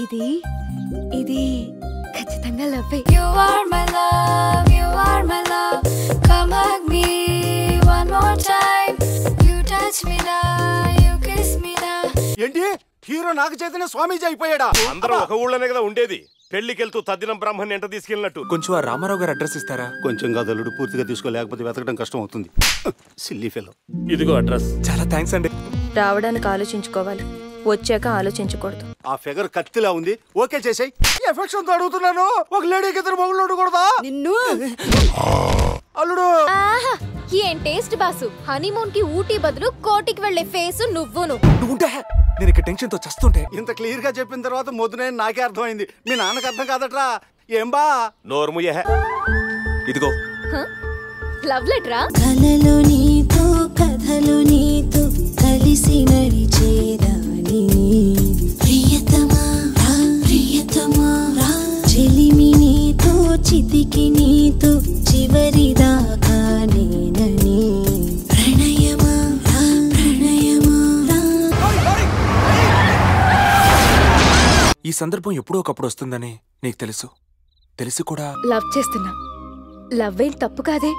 ఇది ఇది ఖచ్చితంగా love. You are my love, you are my love. Come hug me one more time. You touch me now, you kiss me now. ఏంటి hero Naga Chaitanya స్వామీజీ అయిపోయాడా? అందరూ ఒక ఊళ్ళోనే కదా ఉండేది. పెళ్లికెళ్తూ తద్దినం బ్రాహ్మణ్ ఎంట తీసుకెళ్ళినట్టు. కొంచెం ఆ రామారావు గారు అడ్రస్ ఇస్తారా? కొంచెం కదలుడు పూర్తిగా తీసుకోలేకపోతే వెతకడం కష్టం అవుతుంది. Silly fellow. ఇదిగో అడ్రస్. చాలా థ్యాంక్స్ అండి. రావడానికి ఆలోచించుకోవాలి, వచ్చాక ఆలోచించకూడదు. ఆ ఫిగర్ కత్తిలా ఉంది. ఓకే చేసాయి. ఎఫెక్షన్ తో అడుగుతున్నాను. ఒక లేడీకి ఇద్దరు మొగుళ్ళు ఉండకూడదా? నిన్ను అల్లుడు ఏం టేస్ట్ బాసు. హనీమూన్ కి ఊటీ బదులు కోటికి వెళ్లే ఫేస్ నువ్వును. నేను ఇక్కడ టెన్షన్ తో చస్తుంటే ఇంత క్లియర్ గా చెప్పిన తర్వాత మొదనే నాకే అర్థమైంది. మీ నాన్నకి అర్థం కాదట్రా. ఏం బా నోర్ముయే. ఇదిగో లవ్ లెటరా. కలలో నీతో కథలు నీతో కలిసి నడిచేదాని ప్రియతమా ప్రియతమా చెలిమి నీతో చితికి నీతో చివరిదాకా నేనని ప్రణయమా ప్రణయమా. ఈ సందర్భం ఎప్పుడో ఒకప్పుడు వస్తుందని నీకు తెలుసు కూడా లవ్ చేస్తున్నా. లవ్ ఏం తప్పు కాదే.